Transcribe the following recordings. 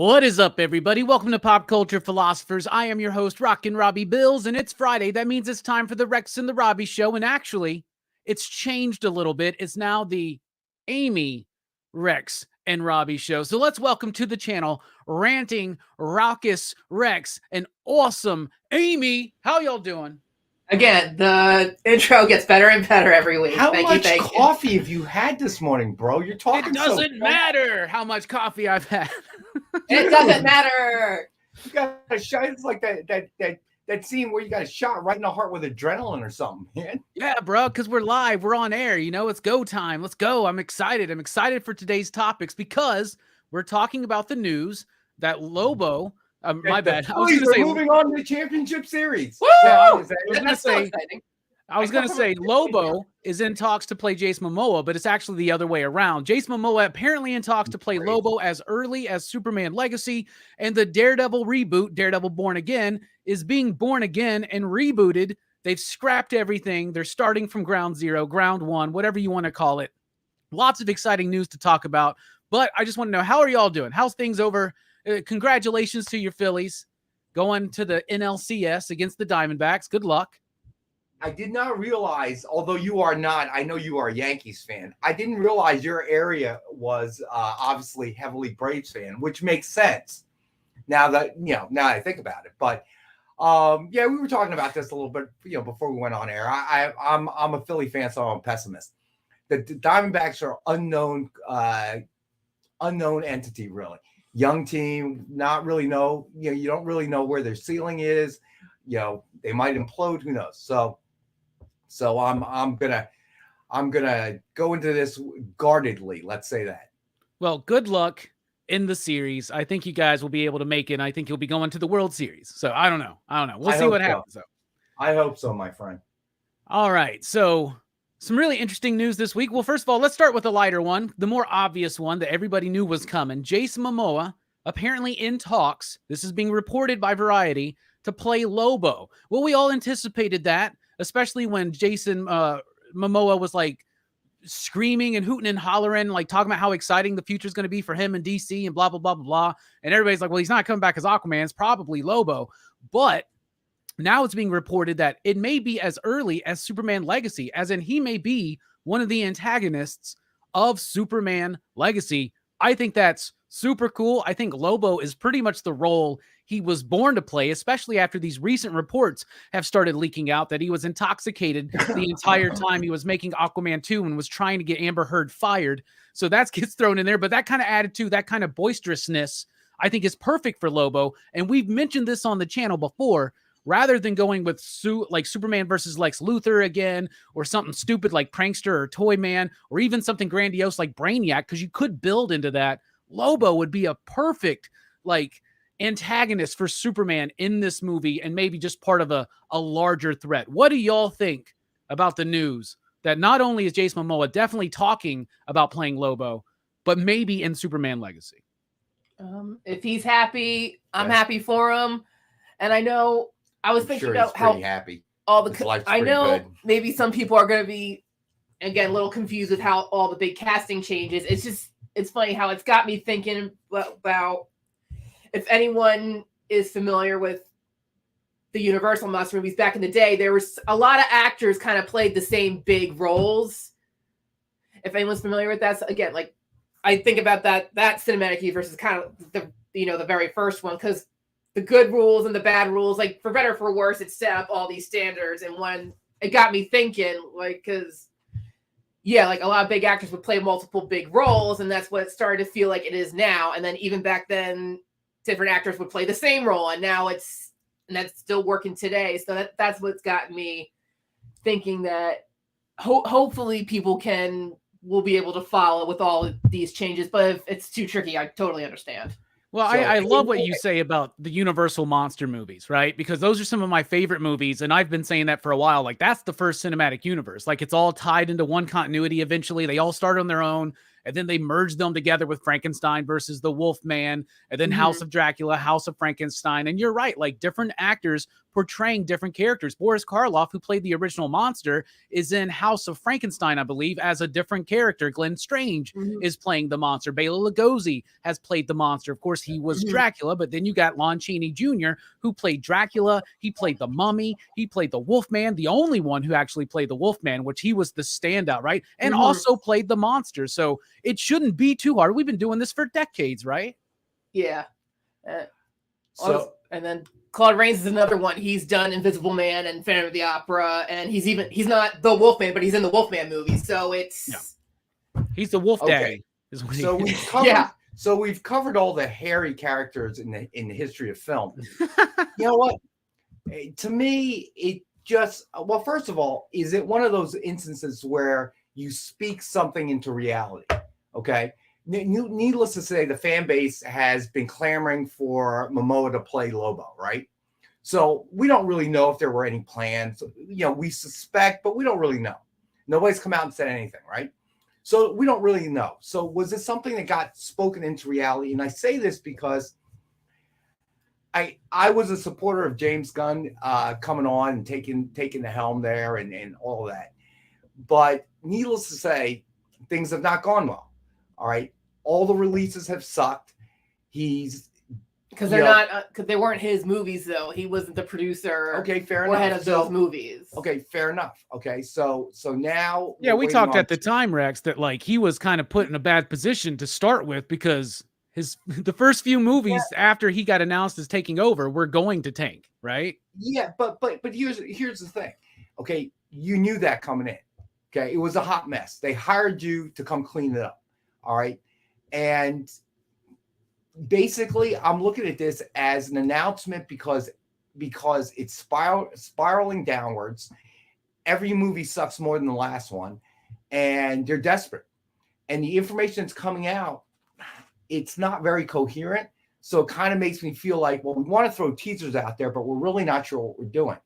What is up, everybody? Welcome to Pop Culture Philosophers. I am your host, Rockin Robbie Billups, and it's Friday. That means it's time for the Rex and the Robbie show, and actually, it's changed a little bit. It's now the Amy, Rex, and Robbie show. So let's welcome to the channel, ranting, raucous Rex, and awesome Amy. How y'all doing? Again, the intro gets better and better every week. How much coffee have you had this morning, bro? You're talking. It doesn't matter how much coffee I've had. It doesn't matter. You got a shot. It's like that scene where you got a shot right in the heart with adrenaline or something, man. Yeah, bro, because we're live. We're on air. You know, it's go time. Let's go. I'm excited. I'm excited for today's topics because we're talking about the news that Lobo. My bad. I was going to say moving on to the championship series. Woo! I was going to say Lobo is in talks to play Jason Momoa, but it's actually the other way around. Jason Momoa apparently in talks to play Lobo as early as Superman Legacy, and the Daredevil reboot, Daredevil Born Again, is being born again and rebooted. They've scrapped everything. They're starting from ground zero, ground one, whatever you want to call it. Lots of exciting news to talk about, but I just want to know, how are y'all doing? How's things over? Congratulations to your Phillies going to the NLCS against the Diamondbacks. Good luck. I did not realize, although you are not, I know you are a Yankees fan. I didn't realize your area was obviously heavily Braves fan, which makes sense now that I think about it. But yeah, we were talking about this a little bit, before we went on air. I'm a Philly fan, so I'm a pessimist. The Diamondbacks are unknown entity, really. Young team, not really know, you don't really know where their ceiling is. They might implode, who knows? So I'm gonna go into this guardedly, let's say that. Well, good luck in the series. I think you guys will be able to make it. I think you'll be going to the World Series. So I don't know. We'll see what happens though. I hope so, my friend. All right. So some really interesting news this week. Well, first of all, let's start with the lighter one, the more obvious one that everybody knew was coming. Jason Momoa, apparently in talks, this is being reported by Variety, to play Lobo. Well, we all anticipated that, especially when Jason Momoa was like screaming and hooting and hollering, like talking about how exciting the future is going to be for him in DC and blah, blah, blah, blah, blah. And everybody's like, well, he's not coming back as Aquaman. It's probably Lobo. But now it's being reported that it may be as early as Superman Legacy, as in he may be one of the antagonists of Superman Legacy. I think that's super cool. I think Lobo is pretty much the role he was born to play, especially after these recent reports have started leaking out that he was intoxicated the entire time he was making Aquaman 2 and was trying to get Amber Heard fired. So that gets thrown in there. But that kind of attitude, that kind of boisterousness, I think is perfect for Lobo. And we've mentioned this on the channel before. Rather than going with like Superman versus Lex Luthor again, or something stupid like Prankster or Toy Man, or even something grandiose like Brainiac, because you could build into that, Lobo would be a perfect like antagonist for Superman in this movie, and maybe just part of a larger threat. What do y'all think about the news that not only is Jason Momoa definitely talking about playing Lobo, but maybe in Superman Legacy? If he's happy, I'm happy for him. And I know I was thinking about how happy. I know good. Maybe some people are going to be, again, a little confused with how all the big casting changes. It's funny how it's got me thinking about, if anyone is familiar with the Universal monster movies back in the day, there was a lot of actors kind of played the same big roles. If anyone's familiar with that, so again, like I think about that cinematic universe is kind of the very first one, because the good rules and the bad rules, like for better or for worse, it set up all these standards. And when it got me thinking, like, because like a lot of big actors would play multiple big roles, and that's what it started to feel like it is now. And then even back then, different actors would play the same role, and now that's still working today. So that's what's got me thinking that hopefully people will be able to follow with all of these changes. But if it's too tricky, I totally understand. Well, so, I love what you say about the Universal monster movies, right? Because those are some of my favorite movies, and I've been saying that for a while. Like, that's the first cinematic universe. Like, it's all tied into one continuity eventually. They all start on their own, and then they merge them together with Frankenstein versus the Wolfman, and then House of Dracula, House of Frankenstein. And you're right, like, different actors portraying different characters. Boris Karloff, who played the original monster, is in House of Frankenstein, I believe, as a different character. Glenn Strange is playing the monster. Bela Lugosi has played the monster. Of course, he was Dracula, but then you got Lon Chaney Jr., who played Dracula. He played the Mummy. He played the Wolfman, the only one who actually played the Wolfman, which he was the standout, right? And also played the monster. So it shouldn't be too hard. We've been doing this for decades, right? Yeah. And then Claude Rains is another one. He's done Invisible Man and Phantom of the Opera, and he's not the Wolfman, but he's in the Wolfman movie. So it's he's the Wolf Daddy. So we've covered all the hairy characters in the history of film. You know what? To me, it just first of all, is it one of those instances where you speak something into reality? Okay. Needless to say, the fan base has been clamoring for Momoa to play Lobo, right? So we don't really know if there were any plans. You know, we suspect, but we don't really know. Nobody's come out and said anything, right? So we don't really know. So was it something that got spoken into reality? And I say this because I was a supporter of James Gunn coming on and taking the helm there and all of that. But needless to say, things have not gone well. All right. All the releases have sucked. Because they weren't his movies, though. He wasn't the producer. Okay, fair enough. Head of those movies. Okay, fair enough. Okay, so now. Yeah, we talked at the time, Rex, that like he was kind of put in a bad position to start with because the first few movies after he got announced as taking over were going to tank, right? Yeah, but here's the thing. Okay, you knew that coming in. Okay, it was a hot mess. They hired you to come clean it up. All right. And basically, I'm looking at this as an announcement because it's spiraling downwards. Every movie sucks more than the last one, and they're desperate. And the information that's coming out, it's not very coherent. So it kind of makes me feel like, well, we want to throw teasers out there, but we're really not sure what we're doing.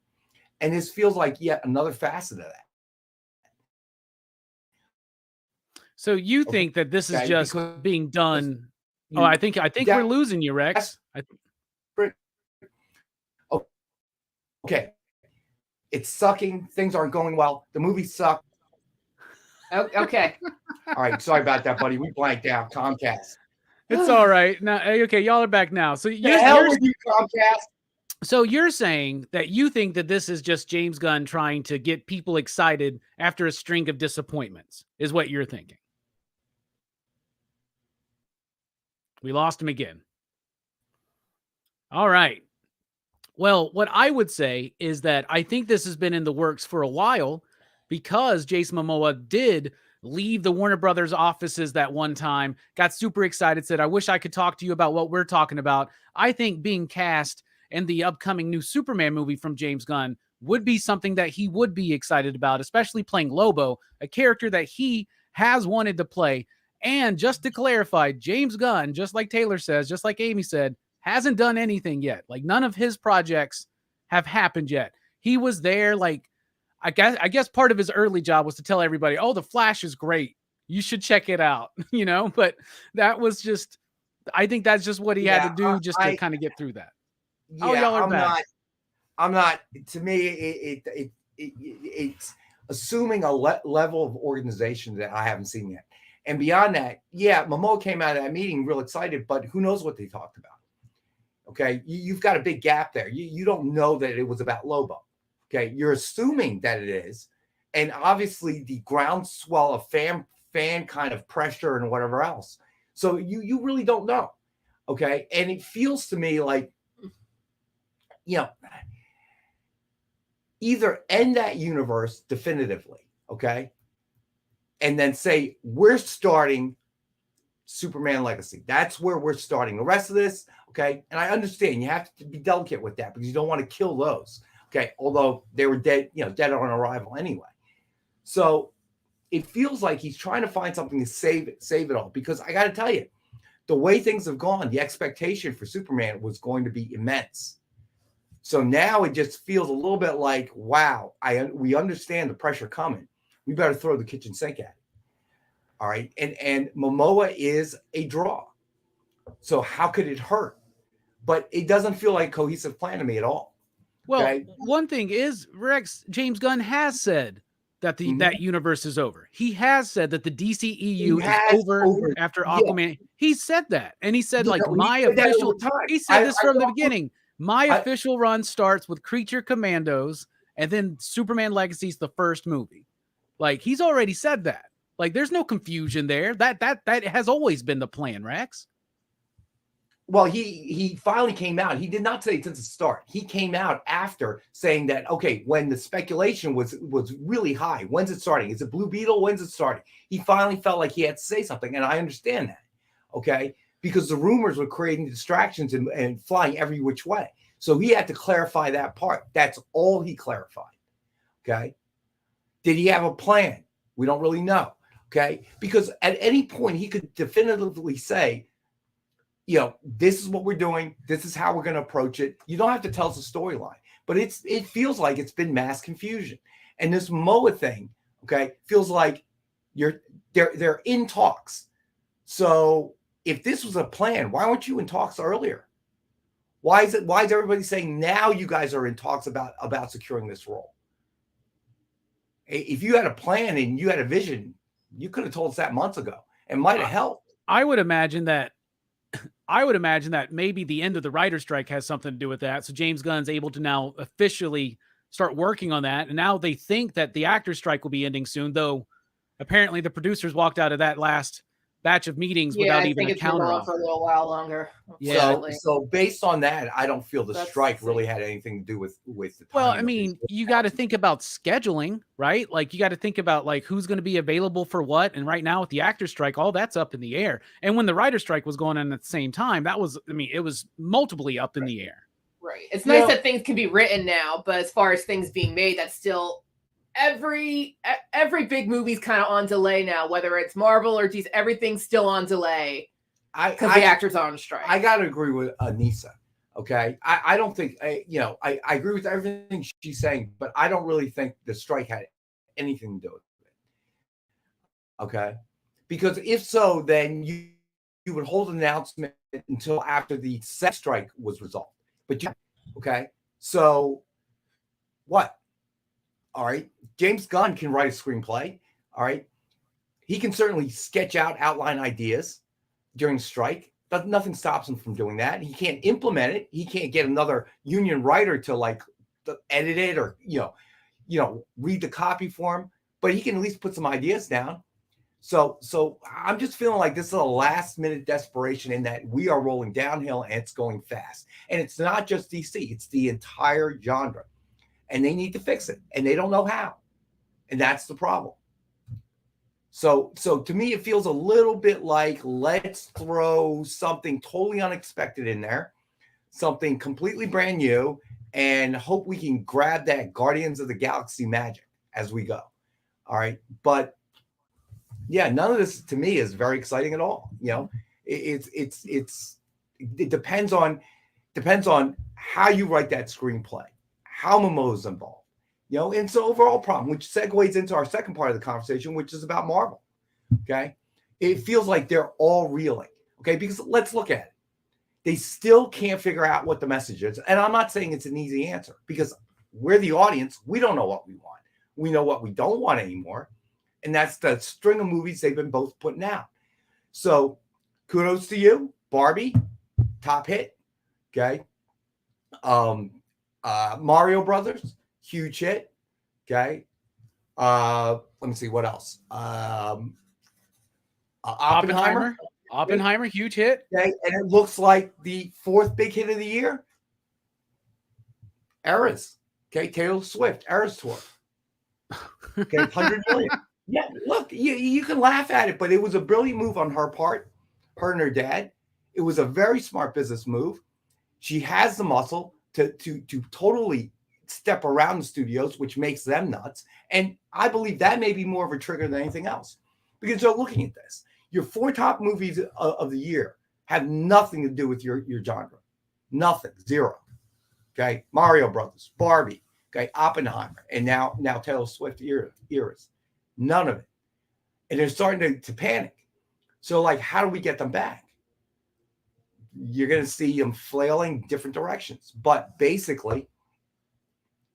And this feels like yet another facet of that. So you think that this is just being done? I think we're losing you, Rex. Okay, it's sucking. Things aren't going well. The movie sucked. Okay. All right. Sorry about that, buddy. We blanked out. Comcast. It's all right. Now, okay, y'all are back now. So the hell with you, Comcast. So you're saying that you think that this is just James Gunn trying to get people excited after a string of disappointments, is what you're thinking. We lost him again. All right. Well, what I would say is that I think this has been in the works for a while because Jason Momoa did leave the Warner Brothers offices that one time, got super excited, said, I wish I could talk to you about what we're talking about. I think being cast in the upcoming new Superman movie from James Gunn would be something that he would be excited about, especially playing Lobo, a character that he has wanted to play. And just to clarify, James Gunn, just like Taylor says, just like Amy said, hasn't done anything yet. Like none of his projects have happened yet. He was there. Like, I guess part of his early job was to tell everybody, oh, The Flash is great. You should check it out, but that was just, I think that's just what he had to do just to kind of get through that. Yeah, y'all are back. I'm not, to me, it's assuming a level of organization that I haven't seen yet. And beyond that, Momoa came out of that meeting real excited, but who knows what they talked about. Okay, you've got a big gap there. You don't know that it was about Lobo. Okay, you're assuming that it is. And obviously the groundswell of fan kind of pressure and whatever else. So you really don't know. Okay, and it feels to me like, either end that universe definitively, okay? And then say, we're starting Superman Legacy. That's where we're starting. The rest of this, okay? And I understand you have to be delicate with that because you don't want to kill those, okay? Although they were dead, dead on arrival anyway. So it feels like he's trying to find something to save it all. Because I got to tell you, the way things have gone, the expectation for Superman was going to be immense. So now it just feels a little bit like, wow, we understand the pressure coming. We better throw the kitchen sink at it. All right. And Momoa is a draw. So how could it hurt? But it doesn't feel like a cohesive plan to me at all. Well, Okay? one thing is, Rex, James Gunn has said that that universe is over. He has said that the DCEU is over after Aquaman. He said that. And he said, like, he said this from the beginning. My official run starts with Creature Commandos, and then Superman Legacy's the first movie. Like, he's already said that. Like, there's no confusion there. That has always been the plan, Rex. Well, he finally came out. He did not say it since the start. He came out after saying that, okay, when the speculation was really high, when's it starting? Is it Blue Beetle? When's it starting? He finally felt like he had to say something, and I understand that, okay? Because the rumors were creating distractions and flying every which way. So he had to clarify that part. That's all he clarified, okay? Did he have a plan? We don't really know, okay? Because at any point, he could definitively say, you know, this is what we're doing. This is how we're going to approach it. You don't have to tell us a storyline, but it feels like it's been mass confusion. And this Momoa thing, okay, feels like they're in talks. So if this was a plan, why weren't you in talks earlier? Why is everybody saying now you guys are in talks about securing this role? If you had a plan and you had a vision, you could have told us that months ago and might have helped. I would imagine that maybe the end of the writer's strike has something to do with that. So James Gunn's able to now officially start working on that. And now they think that the actor's strike will be ending soon, though apparently the producers walked out of that last batch of meetings without even a counter offer for a little while longer. Yeah. So based on that, I don't feel the strike really had anything to do with the time. Well, I mean, you got to think about scheduling, right? Like you got to think about like who's going to be available for what. And right now with the actor strike, all that's up in the air. And when the writer strike was going on at the same time, it was multiply up in the air. Right. It's nice that things can be written now, but as far as things being made, that's still every big movie's kind of on delay now, whether it's Marvel or DC, everything's still on delay because the actors are on strike. I gotta agree with Anissa. Okay, I don't think I agree with everything she's saying, but I don't really think the strike had anything to do with it. Okay, because if so, then you would hold an announcement until after the set strike was resolved. But so what? All right. James Gunn can write a screenplay. All right. He can certainly sketch out outline ideas during strike, but nothing stops him from doing that. He can't implement it. He can't get another union writer to edit it or, read the copy for him, but he can at least put some ideas down. So I'm just feeling like this is a last minute desperation in that we are rolling downhill and it's going fast. And it's not just DC, it's the entire genre. And they need to fix it, and they don't know how, and that's the problem. So to me, it feels a little bit like let's throw something totally unexpected in there, something completely brand new, and hope we can grab that Guardians of the Galaxy magic as we go. All right, but yeah, none of this to me is very exciting at all. It depends on how you write that screenplay. How Momoa's involved, and it's an overall problem, which segues into our second part of the conversation, which is about Marvel. Okay, it feels like they're all reeling. Okay, because let's look at it. They still can't figure out what the message is, and I'm not saying it's an easy answer because we're the audience. We don't know what we want. We know what we don't want anymore, and that's the string of movies they've been both putting out. So, kudos to you, Barbie, top hit. Okay. Mario Brothers, huge hit. Okay. Let me see what else. Oppenheimer, huge hit. Okay. And it looks like the fourth big hit of the year. Eras. Okay. Taylor Swift, Eras Tour. Okay. 100 million. Yeah. Look, you can laugh at it, but it was a brilliant move on her part, her and her dad. It was a very smart business move. She has the muscle to totally step around the studios, which makes them nuts. And I believe that may be more of a trigger than anything else. Because you're looking at this. Your four top movies of the year have nothing to do with your genre. Nothing. Zero. Okay. Mario Brothers, Barbie, okay, Oppenheimer, and now Taylor Swift eras. None of it. And they're starting to panic. So how do we get them back? You're going to see them flailing different directions. But basically,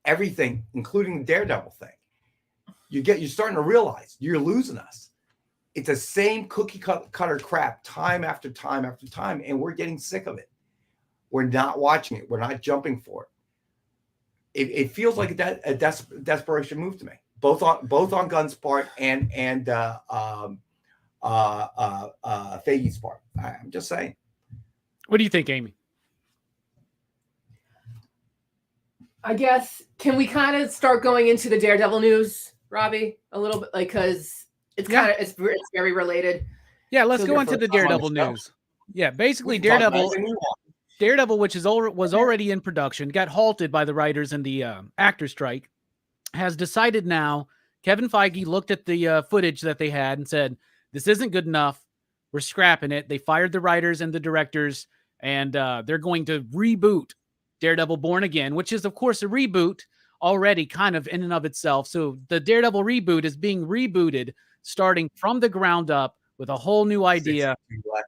everything, including the Daredevil thing. You're starting to realize you're losing us. It's the same cookie cutter crap time after time after time, and we're getting sick of it. We're not watching it. We're not jumping for it. It feels like a desperation move to me, both on Gunn's part and Feige's part. I'm just saying. What do you think, Amy? I guess, can we kind of start going into the Daredevil news, Robbie, a little bit, like, because it's kind of it's very related. Yeah, let's go into the Daredevil news. Yeah, basically Daredevil, which was already in production, got halted by the writers and the actor strike, has decided now. Kevin Feige looked at the footage that they had and said, "This isn't good enough. We're scrapping it." They fired the writers and the directors, and they're going to reboot Daredevil Born Again, which is, of course, a reboot already kind of in and of itself. So the Daredevil reboot is being rebooted, starting from the ground up with a whole new idea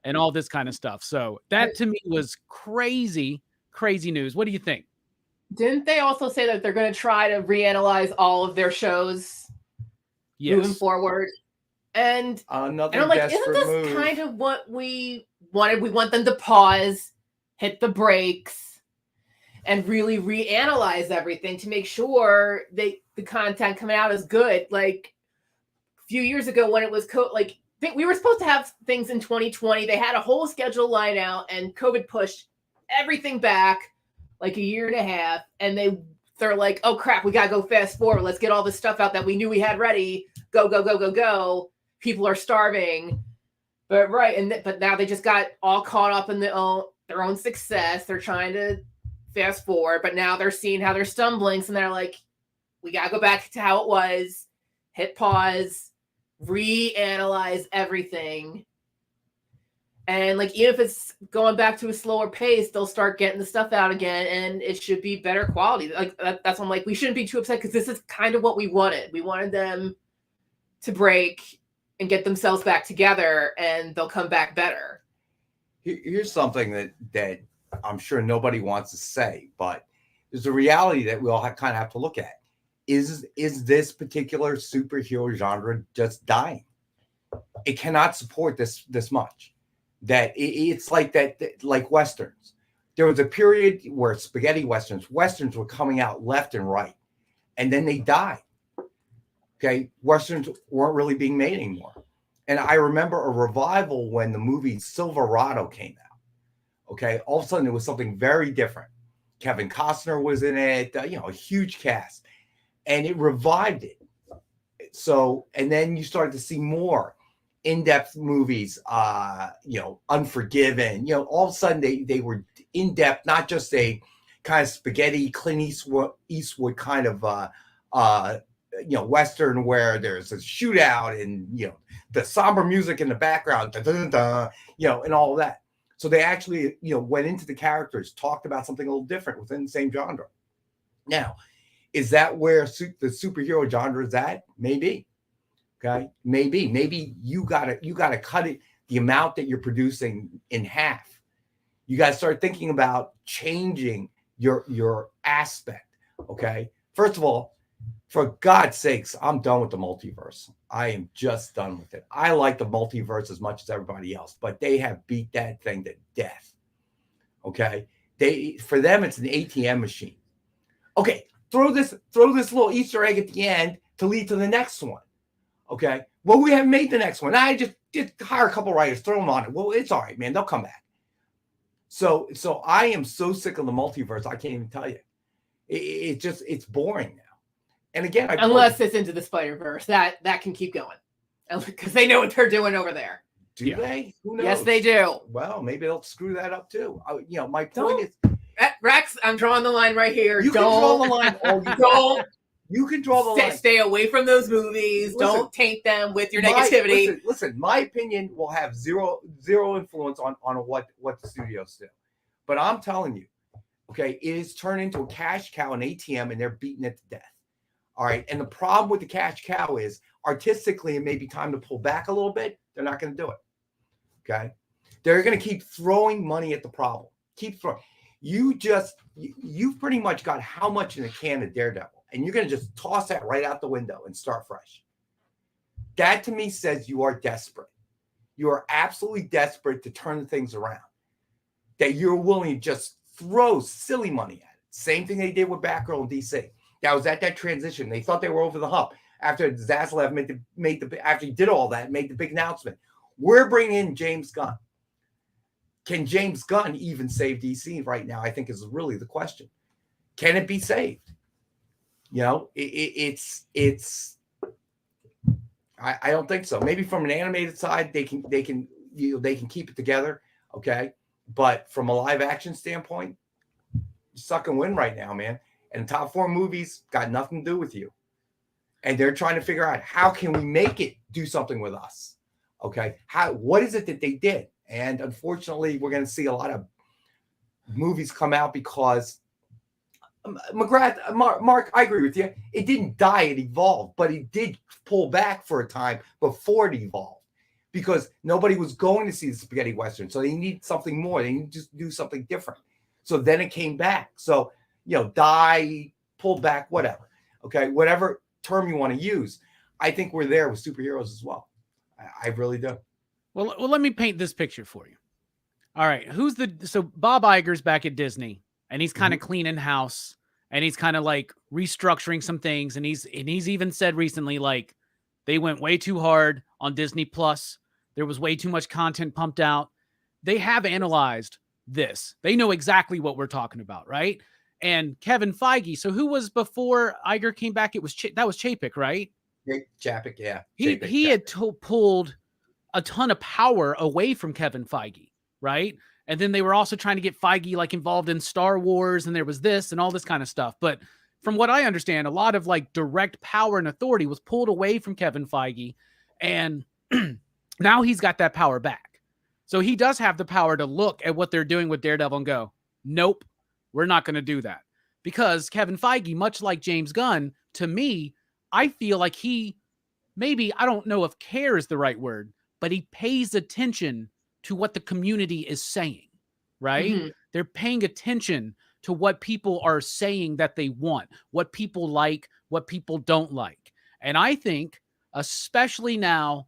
and all this kind of stuff. So that to me was crazy news. What do you think? Didn't they also say that they're going to try to reanalyze all of their shows moving forward? And I'm like, isn't this kind of what we wanted? We want them to pause, hit the brakes, and really reanalyze everything to make sure the content coming out is good. Like a few years ago when it was we were supposed to have things in 2020. They had a whole schedule lined out, and COVID pushed everything back like a year and a half. And they're like, oh crap, we gotta go fast forward. Let's get all this stuff out that we knew we had ready. Go. People are starving. But now they just got all caught up in their own success. They're trying to fast forward, but now they're seeing how they're stumbling. So they're like, we gotta go back to how it was, hit pause, reanalyze everything. And like, even if it's going back to a slower pace, they'll start getting the stuff out again, and it should be better quality. Like that's why I'm like, we shouldn't be too upset, because this is kind of what we wanted. We wanted them to break and get themselves back together, and they'll come back better. Here's something that I'm sure nobody wants to say, but there's a reality that we all kind of have to look at. Is this particular superhero genre just dying? It cannot support this much. That it's like that, like Westerns. There was a period where spaghetti Westerns were coming out left and right, and then they died. Okay, Westerns weren't really being made anymore. And I remember a revival when the movie Silverado came out. Okay, all of a sudden it was something very different. Kevin Costner was in it, a huge cast, and it revived it. So, and then you started to see more in-depth movies, Unforgiven. All of a sudden they were in-depth, not just a kind of spaghetti Clint Eastwood kind of Western where there's a shootout and the somber music in the background, and all of that. So they actually went into the characters, talked about something a little different within the same genre. Now, is that where the superhero genre is at? Maybe. Okay, maybe you gotta cut it, the amount that you're producing, in half. You gotta start thinking about changing your aspect. Okay, first of all, for God's sakes, I'm done with the multiverse. I am just done with it. I like the multiverse as much as everybody else, but they have beat that thing to death. Okay, for them it's an ATM machine. Okay, throw this little Easter egg at the end to lead to the next one. Okay, well, we haven't made the next one. I just hire a couple writers, throw them on it. Well, it's all right, man. They'll come back. So I am so sick of the multiverse. I can't even tell you. It's boring now. And again, unless it's Into the Spider-Verse, that can keep going, because they know what they're doing over there. Do they? Who knows? Yes, they do. Well, maybe they'll screw that up too. My point is, Rex, I'm drawing the line right here. You can draw the line. You can draw the line. Stay away from those movies. Don't taint them with your negativity. Listen, my opinion will have zero influence on what the studios do. But I'm telling you, okay, it is turned into a cash cow, an ATM, and they're beating it to death. All right. And the problem with the cash cow is, artistically, it may be time to pull back a little bit. They're not going to do it. Okay. They're going to keep throwing money at the problem. Keep throwing. you've pretty much got how much in a can of Daredevil, and you're going to just toss that right out the window and start fresh. That to me says you are desperate. You are absolutely desperate to turn things around. That you're willing to just throw silly money at it. Same thing they did with Batgirl in DC. That was at that transition. They thought they were over the hump after Zaslav after he did all that, made the big announcement. We're bringing in James Gunn. Can James Gunn even save DC right now? I think is really the question. Can it be saved? You know, I don't think so. Maybe from an animated side, they can keep it together. Okay. But from a live action standpoint, you suck and win right now, man. And the top 4 movies got nothing to do with you. And they're trying to figure out how can we make it do something with us. Okay. What is it that they did? And unfortunately, we're going to see a lot of movies come out because McGrath, Mark, I agree with you. It didn't die, it evolved, but it did pull back for a time before it evolved because nobody was going to see the spaghetti Western. So they need something more. They need to just do something different. So then it came back. So, you know, die, pulled back, whatever. Okay. Whatever term you want to use. I think we're there with superheroes as well. I really do. Well, let me paint this picture for you. All right. So Bob Iger's back at Disney and he's kind of cleaning house and he's kind of like restructuring some things. And he's even said recently, like they went way too hard on Disney Plus. There was way too much content pumped out. They have analyzed this. They know exactly what we're talking about. Right. And Kevin Feige. So who was before Iger came back? That was Chapek, right? Chapek. Yeah. He had pulled a ton of power away from Kevin Feige, right? And then they were also trying to get Feige like involved in Star Wars and there was this and all this kind of stuff. But from what I understand, a lot of like direct power and authority was pulled away from Kevin Feige. And now he's got that power back. So he does have the power to look at what they're doing with Daredevil and go, nope, we're not going to do that. Because Kevin Feige, much like James Gunn, to me, I feel like he maybe, I don't know if care is the right word, but he pays attention to what the community is saying, right? Mm-hmm. They're paying attention to what people are saying that they want, what people like, what people don't like. And I think, especially now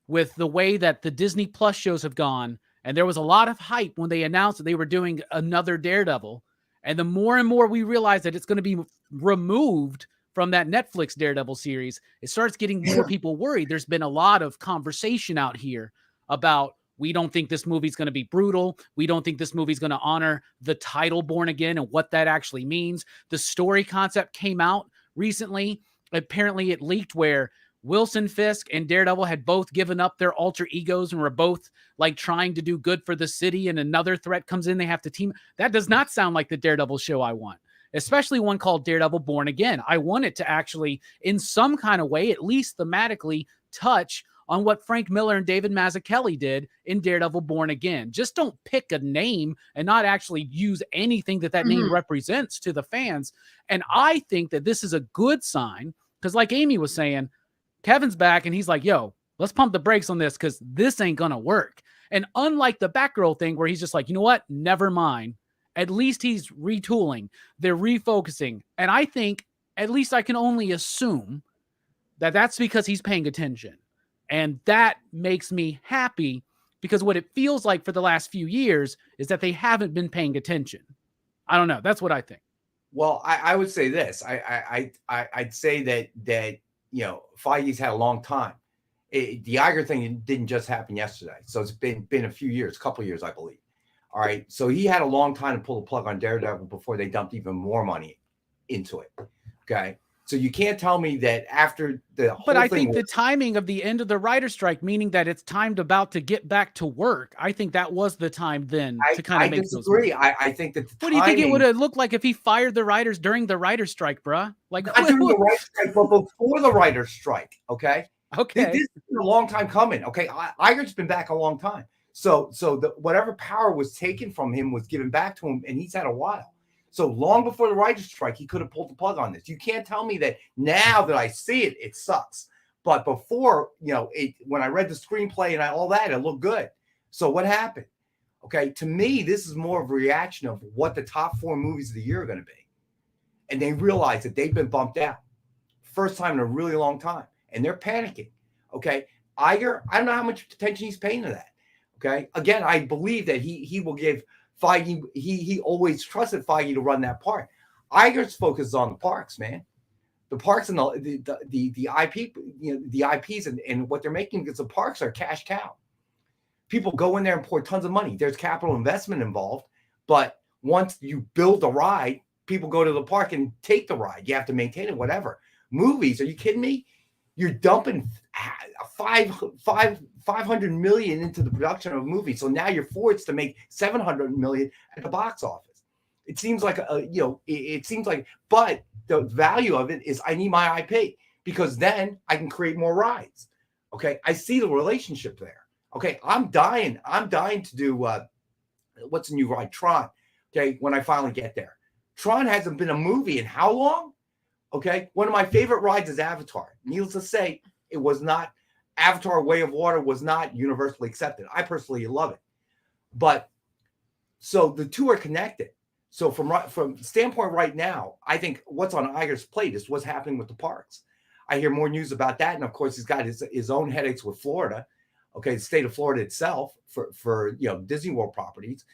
with the way that the Disney Plus shows have gone, and there was a lot of hype when they announced that they were doing another Daredevil. And the more and more we realize that it's going to be removed from that Netflix Daredevil series, it starts getting more people worried. There's been a lot of conversation out here about, we don't think this movie's going to be brutal. We don't think this movie's going to honor the title Born Again and what that actually means. The story concept came out recently. Apparently it leaked where Wilson Fisk and Daredevil had both given up their alter egos and were both like trying to do good for the city, and another threat comes in. They have to team. That does not sound like the Daredevil show I want. Especially one called Daredevil Born Again. I want it to actually, in some kind of way, at least thematically, touch on what Frank Miller and David Mazzucchelli did in Daredevil Born Again. Just don't pick a name and not actually use anything that name represents to the fans. And I think that this is a good sign because like Amy was saying, Kevin's back and he's like, yo, let's pump the brakes on this because this ain't going to work. And unlike the Batgirl thing where he's just like, you know what? Never mind. At least he's retooling. They're refocusing. And I think, at least I can only assume that that's because he's paying attention. And that makes me happy because what it feels like for the last few years is that they haven't been paying attention. I don't know. That's what I think. Well, I would say this. I'd say that you know, Feige's had a long time. The Iger thing didn't just happen yesterday. So it's been a few years, a couple of years, I believe. All right. So he had a long time to pull the plug on Daredevil before they dumped even more money into it. Okay. So you can't tell me that after the whole But I think the timing of the end of the writer's strike, meaning that it's timed about to get back to work, I think that was the time then to kind of make those moves. I think that what do you think it would have looked like if he fired the writers during the writer's strike, bruh? Like not during the writer's strike, but before the writer's strike. Okay. Okay. This has been a long time coming. Okay. Iger's been back a long time. So whatever power was taken from him was given back to him, and he's had a while. So long before the writer's strike, he could have pulled the plug on this. You can't tell me that now that I see it, it sucks. But before, you know, when I read the screenplay and all that, it looked good. So what happened? Okay, to me, this is more of a reaction of what the top 4 movies of the year are going to be. And they realize that they've been bumped out. First time in a really long time. And they're panicking. Okay, Iger, I don't know how much attention he's paying to that. Okay, again, I believe that he will give Feige, he always trusted Feige to run that part. Iger's focused on the parks, man. The parks and the IP, the IPs and what they're making, because the parks are cash cow. People go in there and pour tons of money. There's capital investment involved, but once you build a ride, people go to the park and take the ride. You have to maintain it, whatever. Movies, are you kidding me? You're dumping 500 million into the production of a movie, so now you're forced to make 700 million at the box office. It seems like it seems like, but the value of it is I need my IP because then I can create more rides. Okay, I see the relationship there. Okay, I'm dying to do what's the new ride? Tron. Okay, when I finally get there. Tron hasn't been a movie in how long? Okay, one of my favorite rides is Avatar. Needless to say, it was not, Avatar Way of Water was not universally accepted. I personally love it. But, so the two are connected. So from standpoint right now, I think what's on Iger's plate is what's happening with the parks. I hear more news about that. And of course, he's got his own headaches with Florida. Okay, the state of Florida itself for Disney World properties.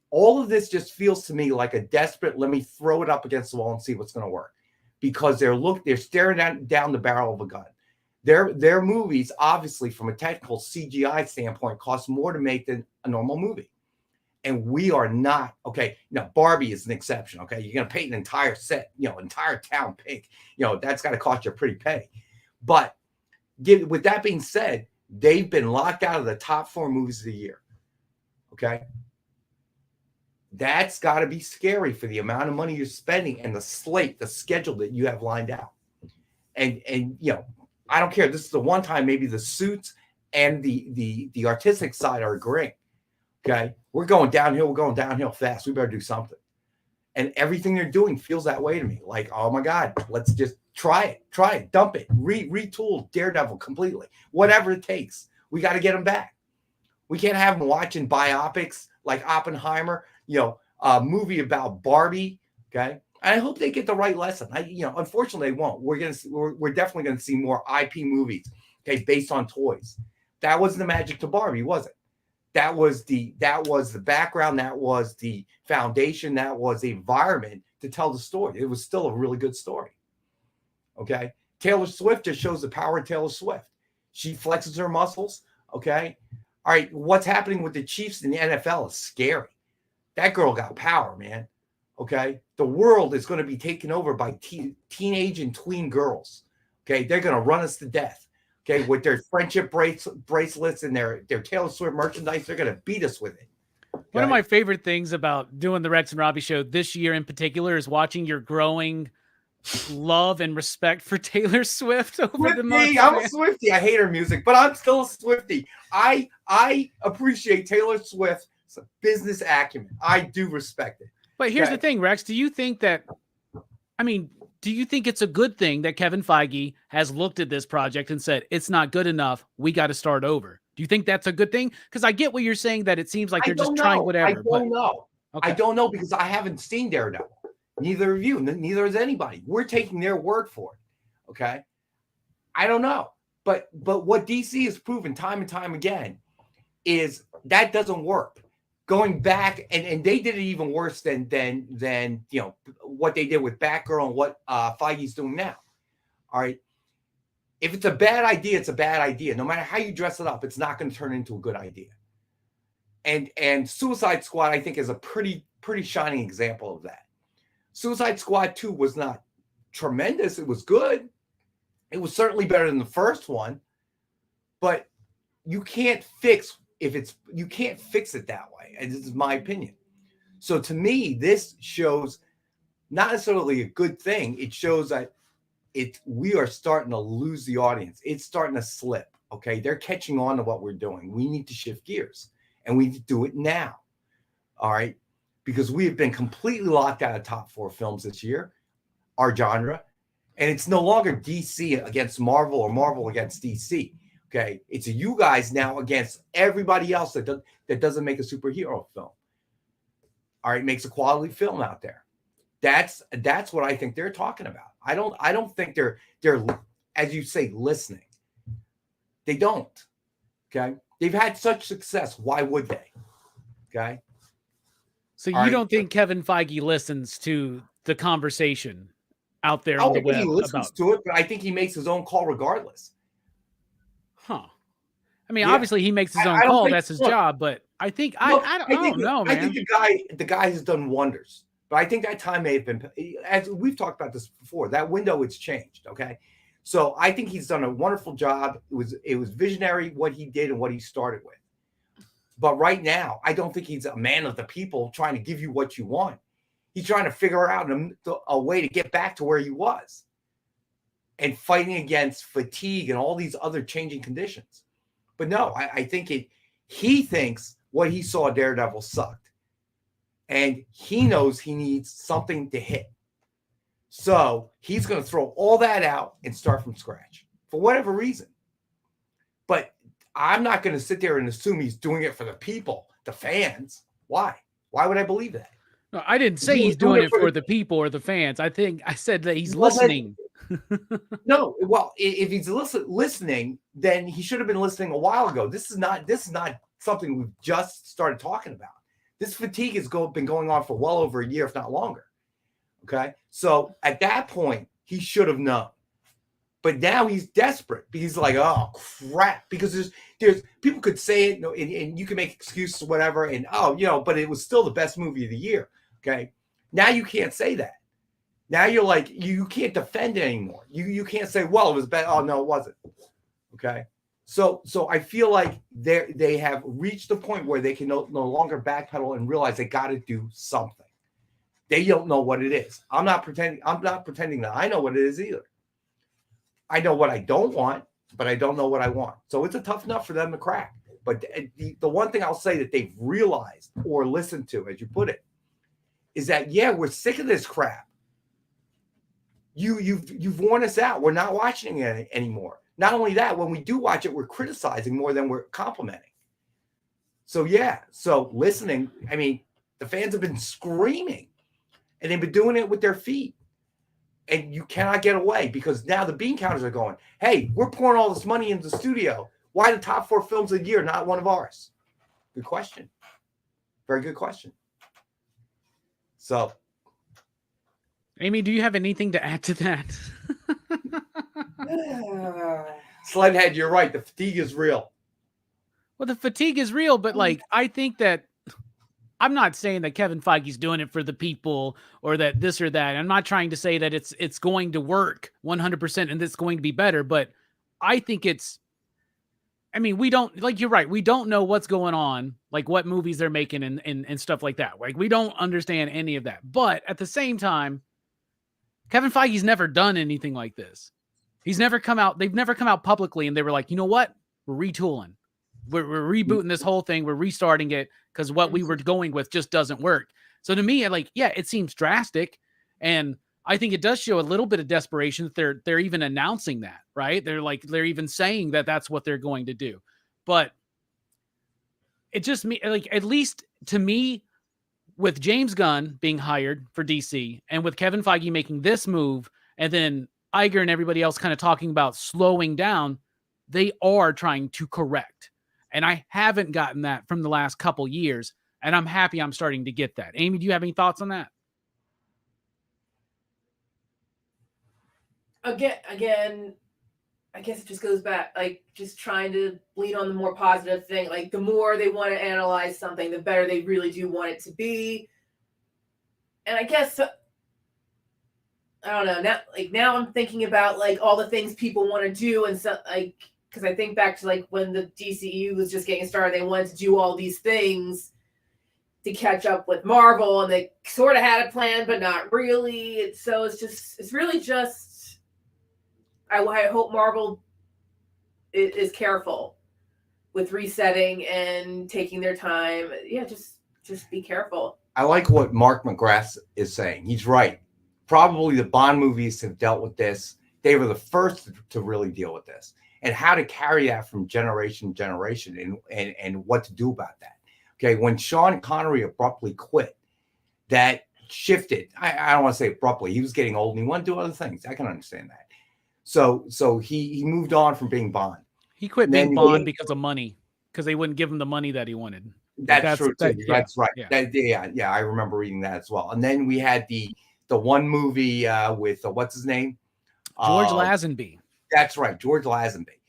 All of this just feels to me like a desperate, let me throw it up against the wall and see what's going to work. Because they're staring down the barrel of a gun. Their movies, obviously, from a technical CGI standpoint, cost more to make than a normal movie. And we are not, okay, now Barbie is an exception, okay? You're going to paint an entire set, entire town pink. That's got to cost you a pretty penny. But with that being said, they've been locked out of the top 4 movies of the year, okay? That's got to be scary for the amount of money you're spending and the slate, the schedule that you have lined out. And I don't care. This is the one time maybe the suits and the artistic side are agreeing. Okay, we're going downhill. We're going downhill fast. We better do something. And everything they're doing feels that way to me. Like, oh my God, let's just try it, dump it, retool Daredevil completely. Whatever it takes, we got to get them back. We can't have them watching biopics like Oppenheimer. A movie about Barbie. Okay, and I hope they get the right lesson. Unfortunately, they won't. We're definitely gonna see more IP movies. Okay, based on toys. That wasn't the magic to Barbie, was it? That was the background. That was the foundation. That was the environment to tell the story. It was still a really good story. Okay, Taylor Swift just shows the power of Taylor Swift. She flexes her muscles. Okay, all right. What's happening with the Chiefs in the NFL is scary. That girl got power, man. Okay. The world is going to be taken over by teenage and tween girls. Okay. They're going to run us to death. Okay. With their friendship bracelets and their Taylor Swift merchandise, they're going to beat us with it. Okay? One of my favorite things about doing the Rex and Robbie show this year in particular is watching your growing love and respect for Taylor Swift over the months. I'm a Swiftie. I hate her music, but I'm still a Swiftie. I appreciate Taylor Swift. It's a business acumen. I do respect it. But here's the thing, Rex. Do you think it's a good thing that Kevin Feige has looked at this project and said, it's not good enough, we got to start over? Do you think that's a good thing? Because I get what you're saying, that it seems like they're just trying whatever. I don't know. Okay. I don't know because I haven't seen Daredevil. Neither of you, neither is anybody. We're taking their word for it. Okay. I don't know. But what DC has proven time and time again is that doesn't work. Going back, and they did it even worse than what they did with Batgirl and what Feige's doing now. All right. If it's a bad idea, it's a bad idea. No matter how you dress it up, it's not going to turn into a good idea. And Suicide Squad, I think, is a pretty shining example of that. Suicide Squad 2 was not tremendous. It was good. It was certainly better than the first one, but you can't fix it that way. And this is my opinion. So to me, this shows not necessarily a good thing. It shows that we are starting to lose the audience. It's starting to slip. Okay. They're catching on to what we're doing. We need to shift gears and we need to do it now. All right. Because we have been completely locked out of top 4 films this year, our genre. And it's no longer DC against Marvel or Marvel against DC. Okay, it's you guys now against everybody else that doesn't make a superhero film. All right, makes a quality film out there. That's what I think they're talking about. I don't think they're as you say listening. They don't. Okay, they've had such success. Why would they? Okay. So you don't think Kevin Feige listens to the conversation out there on the web? He listens to it, but I think he makes his own call regardless. Huh. I mean, obviously he makes his own call. That's his job. But I think I don't know, man. I think the guy has done wonders. But I think that time may have been, as we've talked about this before, that window it's changed. Okay. So I think he's done a wonderful job. It was visionary what he did and what he started with. But right now, I don't think he's a man of the people trying to give you what you want. He's trying to figure out a way to get back to where he was and fighting against fatigue and all these other changing conditions. But no, I think he thinks what he saw Daredevil sucked. And he knows he needs something to hit. So he's going to throw all that out and start from scratch for whatever reason. But I'm not going to sit there and assume he's doing it for the people, the fans. Why? Why would I believe that? No, I didn't say he's doing it for the people or the fans. I think I said that he's listening. No, well, if he's listening, then he should have been listening a while ago. This is not something we've just started talking about. This fatigue has been going on for well over a year, if not longer. Okay, so at that point, he should have known. But now he's desperate because he's like, oh crap! Because there's people could say it, and you can make excuses, whatever, and but it was still the best movie of the year. Okay, now you can't say that. Now you're like, you can't defend it anymore. You can't say, well, it was bad. Oh no, it wasn't. Okay, so I feel like they have reached the point where they can no longer backpedal and realize they got to do something. They don't know what it is. I'm not pretending that I know what it is either. I know what I don't want, but I don't know what I want. So it's a tough nut for them to crack. But the one thing I'll say that they've realized or listened to, as you put it, is that, we're sick of this crap. You've worn us out. We're not watching it anymore. Not only that, when we do watch it, we're criticizing more than we're complimenting. So, so listening, I mean, the fans have been screaming, and they've been doing it with their feet. And you cannot get away because now the bean counters are going, hey, we're pouring all this money into the studio. Why the top 4 films of the year, not one of ours? Good question. Very good question. So, Amy, do you have anything to add to that? Sledhead, you're right. The fatigue is real. Well, the fatigue is real, but I think that I'm not saying that Kevin Feige's doing it for the people or that this or that. I'm not trying to say that it's going to work 100% and it's going to be better, but I think we don't, you're right. We don't know what's going on, like what movies they're making and stuff like that. Like we don't understand any of that. But at the same time, Kevin Feige's never done anything like this. They've never come out publicly and they were like, you know what? We're retooling. We're rebooting this whole thing. We're restarting it because what we were going with just doesn't work. So to me, it seems drastic. And I think it does show a little bit of desperation that they're even announcing that, right? They're even saying that that's what they're going to do. But it just at least to me, with James Gunn being hired for DC and with Kevin Feige making this move and then Iger and everybody else kind of talking about slowing down, they are trying to correct. And I haven't gotten that from the last couple years. And I'm happy I'm starting to get that. Amy, do you have any thoughts on that? Again, I guess it just goes back, just trying to lead on the more positive thing. The more they want to analyze something, the better they really do want it to be. And I guess, I don't know, now I'm thinking about all the things people want to do and so because I think back to when the DCU was just getting started, they wanted to do all these things to catch up with Marvel, and they sort of had a plan, but not really. So it's really just, I hope Marvel is careful with resetting and taking their time. Yeah, just be careful. I like what Mark McGrath is saying. He's right. Probably the Bond movies have dealt with this. They were the first to really deal with this. and how to carry that from generation to generation and what to do about that. Okay, when Sean Connery abruptly quit, that shifted. I don't want to say abruptly. He was getting old and he wanted to do other things. I can understand that. So he moved on from being Bond. He quit being Bond because of money, because they wouldn't give him the money that he wanted. That's true too. That's right. I remember reading that as well. And then we had the one movie with what's his name? George Lazenby. That's right, George Lazenby.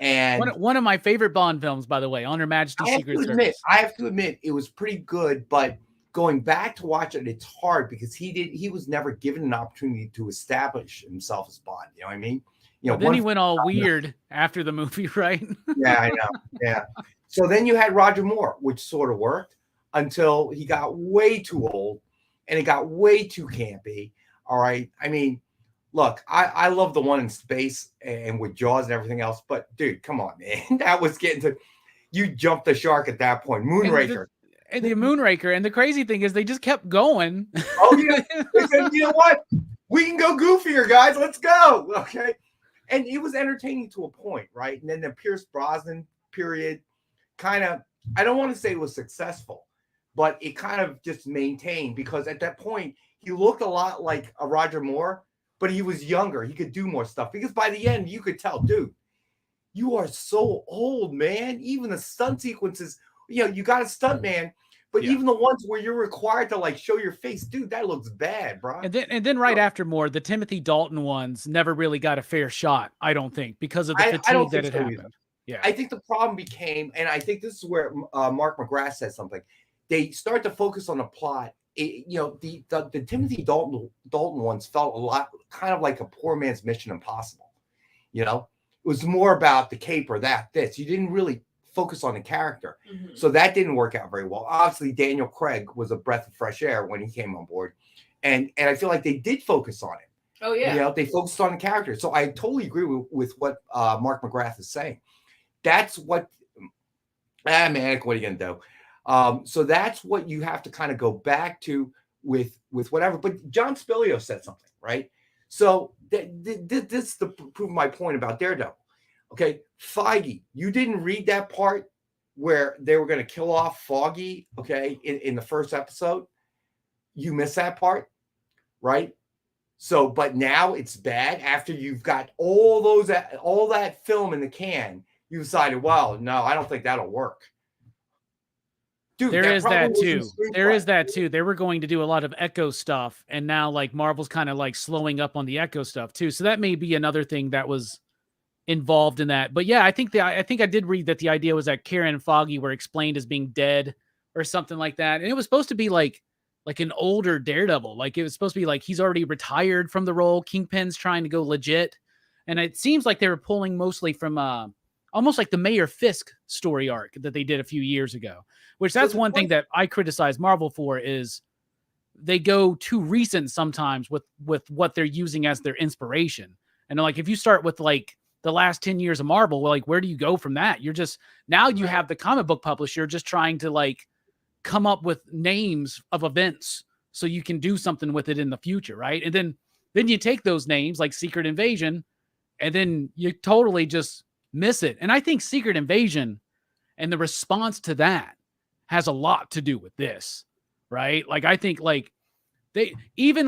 And one of my favorite Bond films, by the way, On Her Majesty's Secret Service. I have to admit, it was pretty good, but going back to watch it, it's hard because he was never given an opportunity to establish himself as Bond. You know what I mean? You know, then he went all weird after the movie, right? Yeah, I know. Yeah. So then you had Roger Moore, which sort of worked until he got way too old and it got way too campy. All right. I mean, look, I love the one in space and with Jaws and everything else, but dude, come on, man. That was getting to, you jumped the shark at that point. Moonraker. And the Moonraker. And the crazy thing is they just kept going. Oh, yeah. They said, you know what? We can go goofier, guys. Let's go. Okay. And it was entertaining to a point, right? And then the Pierce Brosnan period kind of, I don't want to say it was successful, but it kind of just maintained because at that point, he looked a lot like a Roger Moore, but he was younger. He could do more stuff because by the end, you could tell, dude, you are so old, man. Even the stunt sequences, you know, you got a stunt man, but even the ones where you're required to like show your face, dude, that looks bad, bro. And then right after Moore, the Timothy Dalton ones never really got a fair shot, I don't think, because of the fatigue that had happened. Either. Yeah, I think the problem became, and I think this is where Mark McGrath said something. They start to focus on the plot. You know, the Timothy Dalton ones felt a lot kind of like a poor man's Mission Impossible. You know, it was more about the cape or this. You didn't really focus on the character. Mm-hmm. So that didn't work out very well. Obviously, Daniel Craig was a breath of fresh air when he came on board. And I feel like they did focus on it. Oh, yeah. You know, they focused on the character. So I totally agree with what Mark McGrath is saying. That's what, man, what are you going to do? So that's what you have to kind of go back to with whatever. But John Spilio said something, right? So this is to prove my point about Daredevil. Okay, Feige, you didn't read that part where they were going to kill off Foggy, okay, in the first episode. You missed that part, right? So, but now it's bad after you've got all that film in the can. You decided, well, no, I don't think that'll work. Dude, there is that too. They were going to do a lot of Echo stuff, and now like Marvel's kind of like slowing up on the Echo stuff too. So that may be another thing that was involved in that. But yeah, I think I did read that the idea was that Karen and Foggy were explained as being dead or something like that, and it was supposed to be like an older Daredevil. Like it was supposed to be like he's already retired from the role. Kingpin's trying to go legit, and it seems like they were pulling mostly from almost like the Mayor Fisk story arc that they did a few years ago, which that's one thing that I criticize Marvel for is they go too recent sometimes with what they're using as their inspiration. And like, if you start with like the last 10 years of Marvel, well, like, where do you go from that? You're just, now you have the comic book publisher just trying to like come up with names of events so you can do something with it in the future. Right. And then you take those names like Secret Invasion and then you totally just miss it. And I think Secret Invasion and the response to that has a lot to do with this, right? Like, I think like they even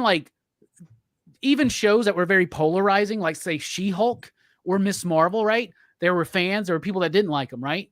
shows that were very polarizing, like say She-Hulk or Miss Marvel, right? There were fans, there were people that didn't like them, right?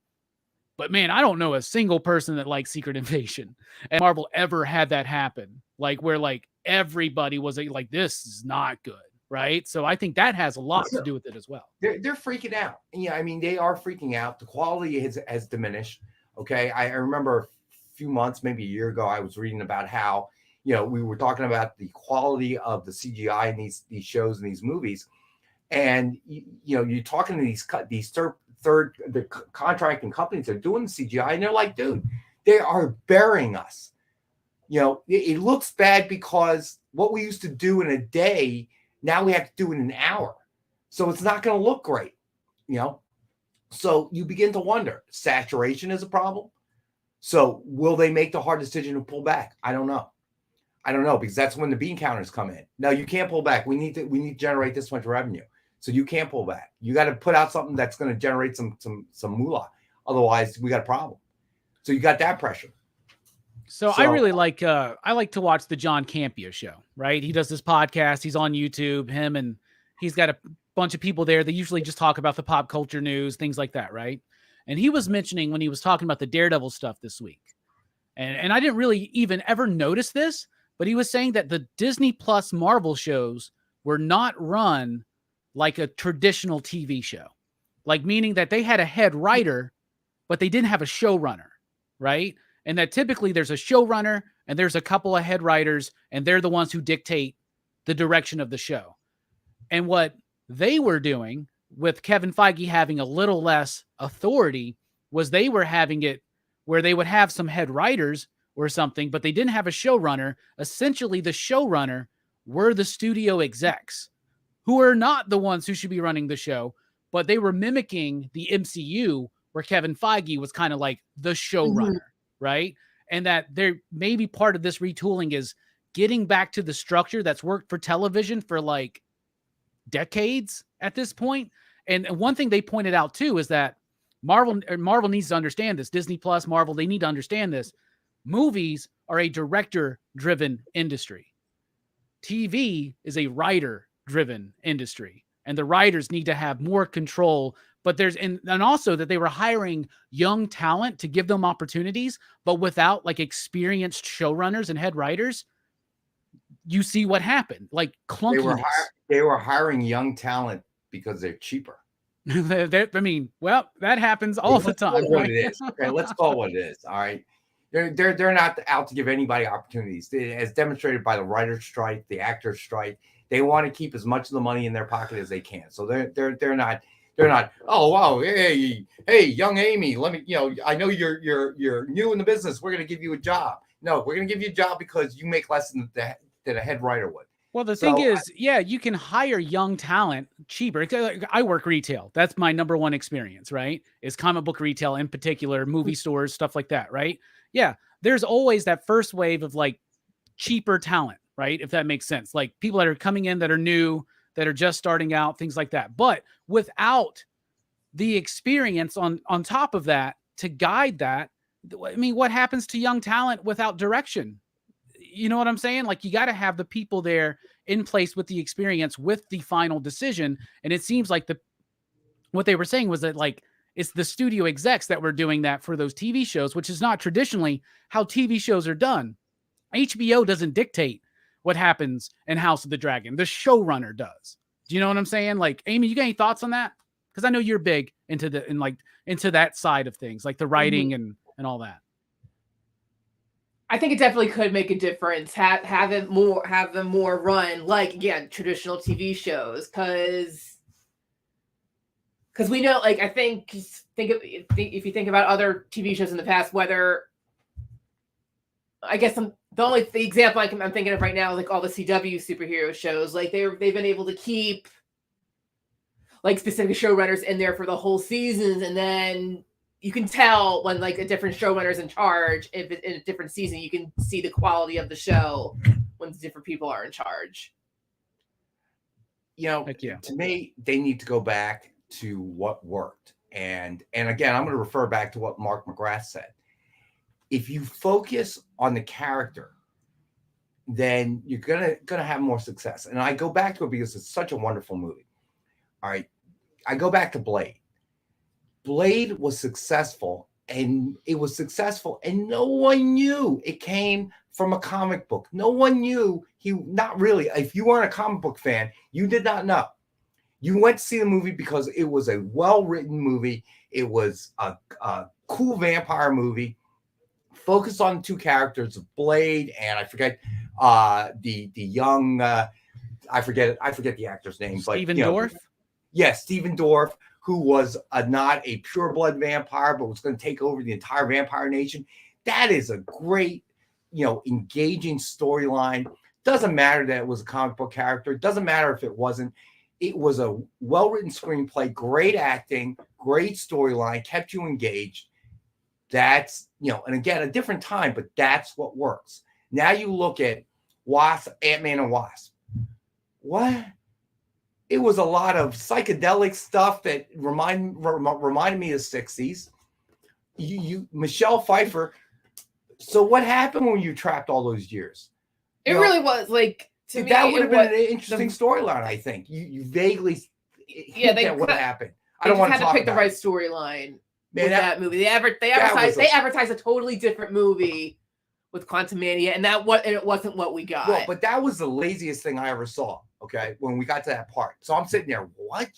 But man, I don't know a single person that liked Secret Invasion and Marvel ever had that happen. Like where like everybody was like, this is not good. Right. So I think that has a lot to do with it as well. They're freaking out. Yeah. I mean, they are freaking out. The quality has diminished. Okay. I remember a few months, maybe a year ago, I was reading about how, you know, we were talking about the quality of the CGI in these shows and these movies. And, you know, you're talking to these the contracting companies that are doing the CGI and they're like, dude, they are burying us. You know, it looks bad because what we used to do in a day, now we have to do it in an hour. So it's not going to look great, you know? So you begin to wonder, saturation is a problem. So will they make the hard decision to pull back? I don't know because that's when the bean counters come in. No, you can't pull back. We need to generate this much revenue. So you can't pull back. You got to put out something that's going to generate some moolah. Otherwise, we got a problem. So you got that pressure. So I really like I like to watch the John Campea show, right? He does this podcast. He's on YouTube, and he's got a bunch of people there. They usually just talk about the pop culture news, things like that, right? And he was mentioning when he was talking about the Daredevil stuff this week. And I didn't really even ever notice this, but he was saying that the Disney Plus Marvel shows were not run like a traditional TV show. Like meaning that they had a head writer, but they didn't have a showrunner, right? And that typically there's a showrunner and there's a couple of head writers, and they're the ones who dictate the direction of the show. And what they were doing with Kevin Feige having a little less authority was they were having it where they would have some head writers or something, but they didn't have a showrunner. Essentially, the showrunner were the studio execs, who are not the ones who should be running the show, but they were mimicking the MCU, where Kevin Feige was kind of like the showrunner, right? And that there maybe part of this retooling is getting back to the structure that's worked for television for like decades at this point. And one thing they pointed out too is that Marvel needs to understand this. Disney Plus, Marvel, they need to understand this. Movies are a director-driven industry. TV is a writer-driven industry, and the writers need to have more control. But there's and also that they were hiring young talent to give them opportunities, but without like experienced showrunners and head writers, you see what happened. Like clunkiness. They were hiring young talent because they're cheaper. I mean, well, that happens all the time. What it is. Okay, let's call it what it is. All right. They're not out to give anybody opportunities. As demonstrated by the writer's strike, the actor's strike, they want to keep as much of the money in their pocket as they can. So they're not, oh wow, hey, young Amy, let me, I know you're new in the business. We're gonna give you a job. No, we're gonna give you a job because you make less than a head writer would. Well, the thing is, you can hire young talent cheaper. I work retail. That's my number one experience, right? Is comic book retail in particular, movie stores, stuff like that, right? Yeah, there's always that first wave of like cheaper talent, right? If that makes sense. Like people that are coming in that are new, that are just starting out, things like that. But without the experience on top of that to guide that, I mean, what happens to young talent without direction? You know what I'm saying? Like you got to have the people there in place with the experience, with the final decision. And it seems like what they were saying was that like, it's the studio execs that were doing that for those TV shows, which is not traditionally how TV shows are done. HBO doesn't dictate what happens in House of the Dragon. The showrunner does. Do you know what I'm saying? Like, Amy, you got any thoughts on that? Because I know you're big into that side of things, like the writing and all that. I think it definitely could make a difference. Have them more run like, again, traditional TV shows, because we know, like, I think if you think about other TV shows in the past, whether I guess the example I'm thinking of right now is like all the CW superhero shows, like they've been able to keep like specific showrunners in there for the whole seasons, and then you can tell when like a different showrunner's in charge. If in a different season, you can see the quality of the show when different people are in charge. To me, they need to go back to what worked. And again, I'm going to refer back to what Mark McGrath said. If you focus on the character, then you're gonna have more success. And I go back to it because it's such a wonderful movie. All right. I go back to Blade. Blade was successful, and it was successful, and no one knew it came from a comic book. No one knew not really. If you weren't a comic book fan, you did not know. You went to see the movie because it was a well-written movie. It was a cool vampire movie, focused on two characters, Blade and I forget the young I forget the actor's name, but Stephen Dorff. Yes, Stephen Dorff, who was not a pure blood vampire, but was going to take over the entire vampire nation. That is a great, engaging storyline. Doesn't matter that it was a comic book character. Doesn't matter if it wasn't. It was a well-written screenplay, great acting, great storyline, kept you engaged. That's, and again, a different time, but that's what works. Now you look at Ant-Man and Wasp. What? it was a lot of psychedelic stuff that reminded me of 60s. Michelle Pfeiffer. So what happened when you trapped all those years? It really was like, to me, that would have been an interesting storyline. I think you vaguely hint what happened. I don't want to talk about. They had to pick the right storyline with that movie. They advertised a totally different movie with Quantumania, and it wasn't what we got. Well, but that was the laziest thing I ever saw. Okay, when we got to that part, so I'm sitting there. What?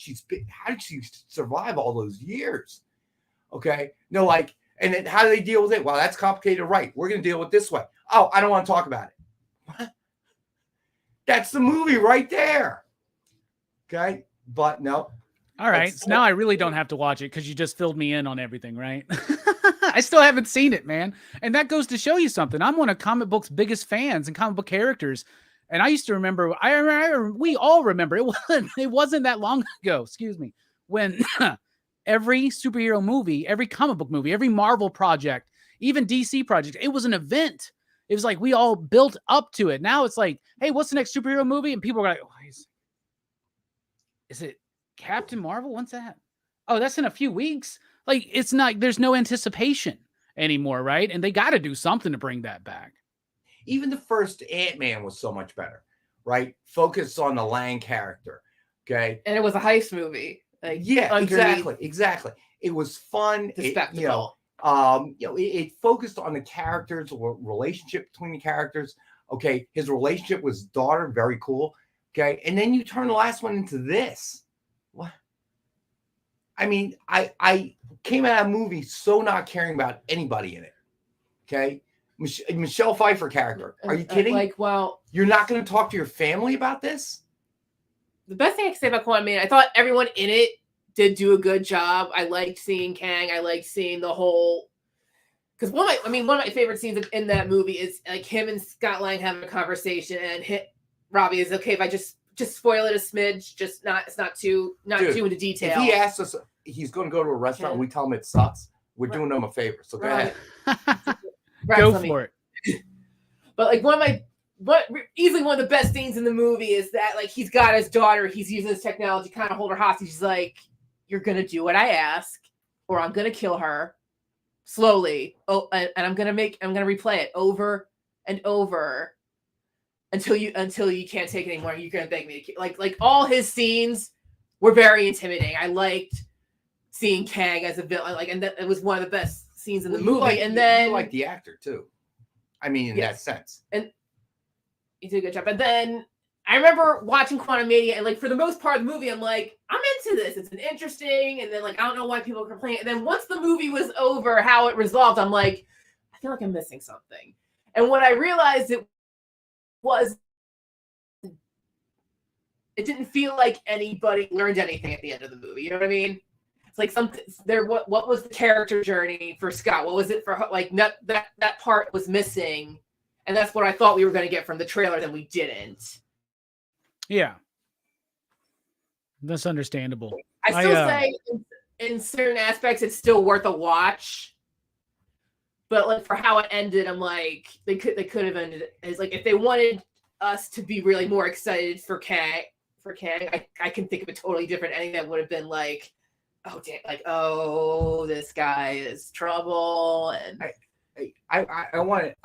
How did she survive all those years? Okay, no, like, and then how do they deal with it? Well, that's complicated, right? We're going to deal with it this way. Oh, I don't want to talk about it. What? That's the movie right there. Okay, but no. All right, so now I really don't have to watch it because you just filled me in on everything, right? I still haven't seen it, man. And that goes to show you something. I'm one of comic books' biggest fans and comic book characters. And I used to remember, we all remember, it wasn't that long ago, excuse me, when every superhero movie, every comic book movie, every Marvel project, even DC project, it was an event. It was like we all built up to it. Now it's like, hey, what's the next superhero movie? And people are like, oh, is it Captain Marvel? When's that? Oh, that's in a few weeks. Like, it's not, there's no anticipation anymore, right? And they got to do something to bring that back. Even the first Ant-Man was so much better, right? Focus on the Lang character, okay? And it was a heist movie. Like, yeah, exactly. It was fun. The spectacle. It focused on the characters, or relationship between the characters. Okay, his relationship with his daughter, very cool. Okay, and then you turn the last one into this. What? I mean, I came out of that movie so not caring about anybody in it. Okay, Michelle Pfeiffer character. Are you kidding? Like, well, you're not going to talk to your family about this? The best thing I can say about Quantumania, I thought everyone in it did do a good job. I liked seeing Kang. I liked seeing the whole, because one of my favorite scenes in that movie is like him and Scott Lang having a conversation, and Robbie is okay if I just spoil it a smidge, just it's not too into detail. If he asks us, he's going to go to a restaurant and we tell him it sucks, we're doing him a favor. So go ahead. Go for it. But like easily one of the best scenes in the movie is that, like, he's got his daughter, he's using his technology kind of hold her hostage. He's like, you're going to do what I ask, or I'm going to kill her slowly. Oh, and I'm going to replay it over and over until you can't take it anymore. You're going to beg me to kill. Like all his scenes were very intimidating. I liked seeing Kang as a villain, and that it was one of the best scenes in the movie. And then you like the actor too. I mean, in that sense. And he did a good job. And then I remember watching Quantumania, and like for the most part of the movie, I'm like, I'm into this. It's an interesting. And then like I don't know why people complain. And then once the movie was over, how it resolved, I'm like, I feel like I'm missing something. And when I realized it didn't feel like anybody learned anything at the end of the movie. You know what I mean? It's like what was the character journey for Scott? What was it for, like, that part was missing. And that's what I thought we were going to get from the trailer, then we didn't. Yeah. That's understandable. I still say in certain aspects, it's still worth a watch. But like for how it ended, I'm like, they could have ended it as like, if they wanted us to be really more excited for Kang, I can think of a totally different ending that would have been like, oh damn, like, oh, this guy is trouble. And I want it.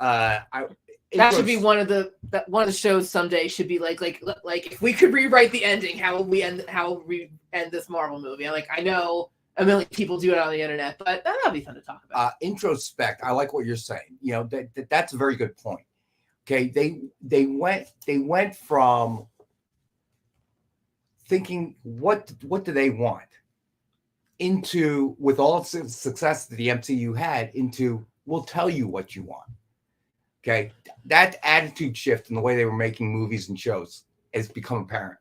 That should be one of the shows someday. Should be like if we could rewrite the ending, how would we end this Marvel movie? I know a million people do it on the internet, but that'll be fun to talk about. Introspect. I like what you're saying. You know, that's a very good point. Okay, they went from thinking what do they want into, with all the success that the MCU had, into we'll tell you what you want. Okay, that attitude shift in the way they were making movies and shows has become apparent.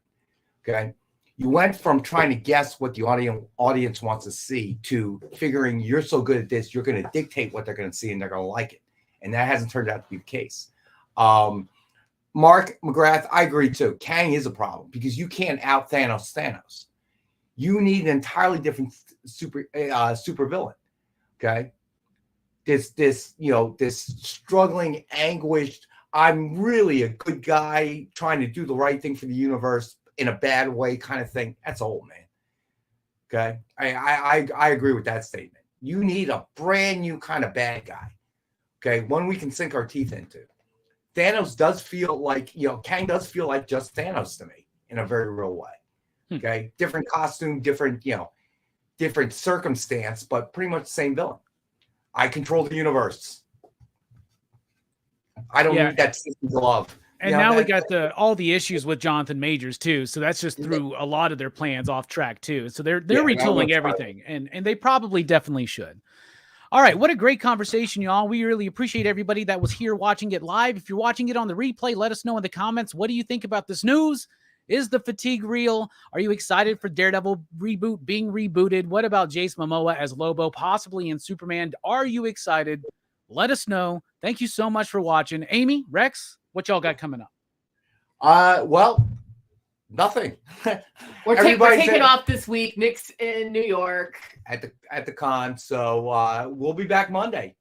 Okay, you went from trying to guess what the audience wants to see to figuring you're so good at this, you're going to dictate what they're going to see and they're going to like it. And that hasn't turned out to be the case. Mark McGrath, I agree too. Kang is a problem because you can't out Thanos. You need an entirely different super villain. Okay. This struggling, anguished, I'm really a good guy trying to do the right thing for the universe. in a bad way kind of thing, that's old, man. Okay. I agree with that statement. You need a brand new kind of bad guy. Okay. One we can sink our teeth into. Thanos does feel like, Kang does feel like just Thanos to me in a very real way. Okay. Different costume, different circumstance, but pretty much the same villain. I control the universe. I don't need that system glove. And now we got all the issues with Jonathan Majors too, so that's just threw a lot of their plans off track too. So they're retooling everything, and they probably definitely should. All right, what a great conversation, y'all. We really appreciate everybody that was here watching it live. If you're watching it on the replay, let us know in the comments. What do you think about this news? Is the fatigue real? Are you excited for Daredevil reboot being rebooted? What about Jason Momoa as Lobo, possibly in Superman? Are you excited? Let us know. Thank you so much for watching. Amy, Rex, what y'all got coming up? Well, nothing. We're taking off this week. Nick's in New York at the con, so we'll be back Monday.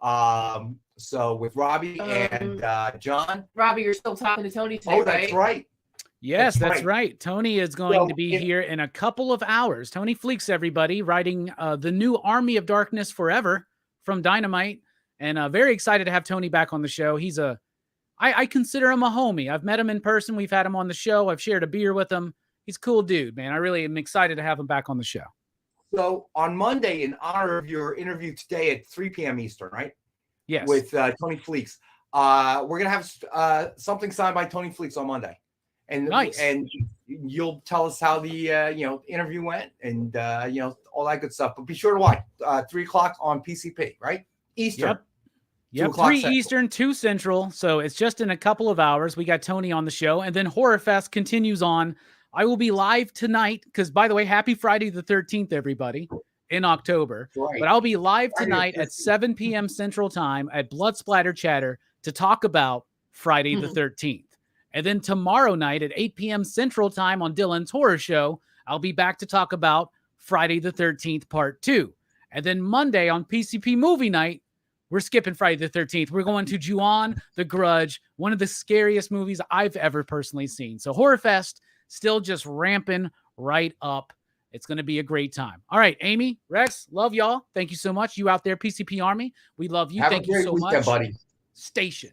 So with Robbie and John. Robbie, you're still talking to Tony today, right? That's right. Yes, that's right. Tony is going to be here in a couple of hours. Tony Fleeks, everybody, writing the new Army of Darkness Forever from Dynamite. And very excited to have Tony back on the show. He's I consider him a homie. I've met him in person. We've had him on the show. I've shared a beer with him. He's a cool dude, man. I really am excited to have him back on the show. So on Monday, in honor of your interview today at 3 p.m. Eastern, right? Yes. With Tony Fleeks. We're going to have something signed by Tony Fleeks on Monday. And nice. And you'll tell us how the interview went and all that good stuff. But be sure to watch 3:00 on PCP, right? Eastern. Yep. 3 Eastern, 2 Central. So it's just in a couple of hours. We got Tony on the show, and then Horror Fest continues on. I will be live tonight because, by the way, happy Friday the 13th, everybody, in October. Right. But I'll be live tonight at 7 p.m. Central Time at Blood Splatter Chatter to talk about Friday the 13th. And then tomorrow night at 8 p.m. Central Time on Dylan's Horror Show, I'll be back to talk about Friday the 13th Part 2. And then Monday on PCP Movie Night, we're skipping Friday the 13th. We're going to Ju-on The Grudge, one of the scariest movies I've ever personally seen. So Horror Fest still just ramping right up. It's going to be a great time. All right, Amy, Rex, love y'all. Thank you so much. You out there, PCP Army, we love you. Thank you so much. Buddy. Station.